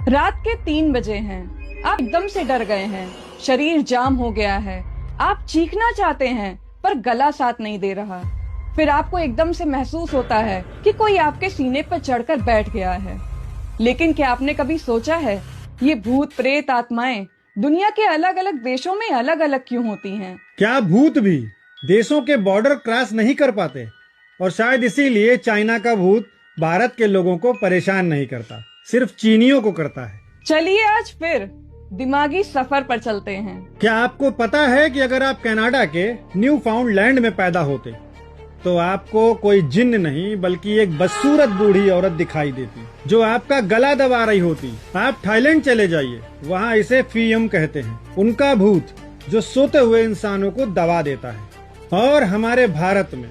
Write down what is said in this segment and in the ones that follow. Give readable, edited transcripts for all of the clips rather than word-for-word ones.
रात के 3 बजे हैं। आप एकदम से डर गए हैं, शरीर जाम हो गया है। आप चीखना चाहते हैं पर गला साथ नहीं दे रहा। फिर आपको एकदम से महसूस होता है कि कोई आपके सीने पर चढ़कर बैठ गया है। लेकिन क्या आपने कभी सोचा है, ये भूत प्रेत आत्माएं दुनिया के अलग अलग देशों में अलग अलग क्यों होती हैं? क्या भूत भी देशों के बॉर्डर क्रॉस नहीं कर पाते? और शायद इसीलिए चाइना का भूत भारत के लोगों को परेशान नहीं करता, सिर्फ चीनियों को करता है। चलिए आज फिर दिमागी सफर पर चलते हैं। क्या आपको पता है कि अगर आप कनाडा के न्यू फाउंडलैंड में पैदा होते तो आपको कोई जिन्न नहीं बल्कि एक बदसूरत बूढ़ी औरत दिखाई देती जो आपका गला दबा रही होती। आप थाईलैंड चले जाइए, वहाँ इसे फीयम कहते हैं, उनका भूत जो सोते हुए इंसानों को दबा देता है। और हमारे भारत में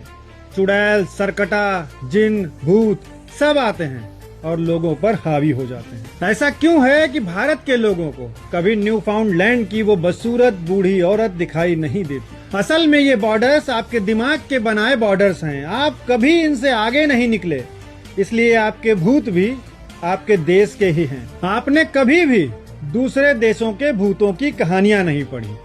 चुड़ैल, सरकटा, जिन, भूत सब आते हैं और लोगों पर हावी हो जाते हैं। ऐसा क्यों है कि भारत के लोगों को कभी न्यू फाउंडलैंड की वो बदसूरत बूढ़ी औरत दिखाई नहीं देती? असल में ये बॉर्डर्स आपके दिमाग के बनाए बॉर्डर्स हैं। आप कभी इनसे आगे नहीं निकले, इसलिए आपके भूत भी आपके देश के ही हैं। आपने कभी भी दूसरे देशों के भूतों की कहानियां नहीं पढ़ी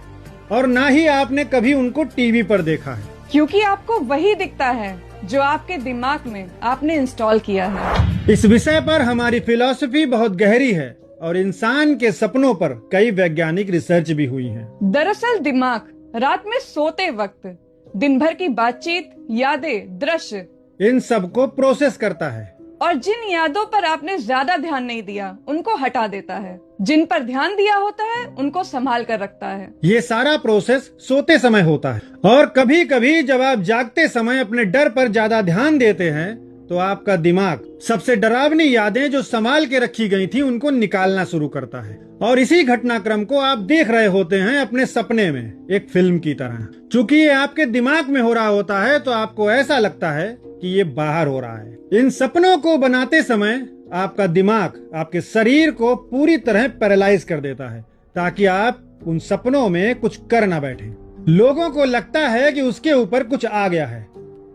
और न ही आपने कभी उनको टीवी पर देखा है, क्योंकि आपको वही दिखता है जो आपके दिमाग में आपने इंस्टॉल किया है। इस विषय पर हमारी फिलॉसफी बहुत गहरी है और इंसान के सपनों पर कई वैज्ञानिक रिसर्च भी हुई है। दरअसल दिमाग रात में सोते वक्त दिन भर की बातचीत, यादें, दृश्य, इन सब को प्रोसेस करता है और जिन यादों पर आपने ज्यादा ध्यान नहीं दिया उनको हटा देता है। जिन पर ध्यान दिया होता है उनको संभाल कर रखता है। ये सारा प्रोसेस सोते समय होता है और कभी कभी जब आप जागते समय अपने डर पर ज्यादा ध्यान देते हैं तो आपका दिमाग सबसे डरावनी यादें जो संभाल के रखी गई थी उनको निकालना शुरू करता है। और इसी घटनाक्रम को आप देख रहे होते हैं अपने सपने में, एक फिल्म की तरह। चूंकि ये आपके दिमाग में हो रहा होता है तो आपको ऐसा लगता है कि ये बाहर हो रहा है। इन सपनों को बनाते समय आपका दिमाग आपके शरीर को पूरी तरह पैरालाइज कर देता है ताकि आप उन सपनों में कुछ कर ना बैठे। लोगों को लगता है कि उसके ऊपर कुछ आ गया है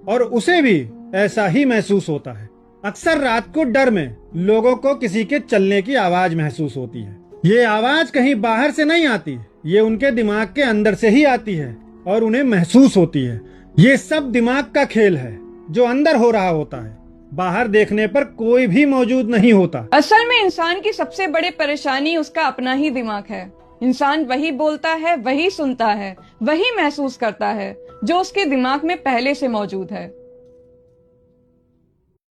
और उसे भी ऐसा ही महसूस होता है। अक्सर रात को डर में लोगों को किसी के चलने की आवाज महसूस होती है। ये आवाज कहीं बाहर से नहीं आती, ये उनके दिमाग के अंदर से ही आती है और उन्हें महसूस होती है। ये सब दिमाग का खेल है जो अंदर हो रहा होता है, बाहर देखने पर कोई भी मौजूद नहीं होता। असल में इंसान की सबसे बड़ी परेशानी उसका अपना ही दिमाग है। इंसान वही बोलता है, वही सुनता है, वही महसूस करता है जो उसके दिमाग में पहले से मौजूद है।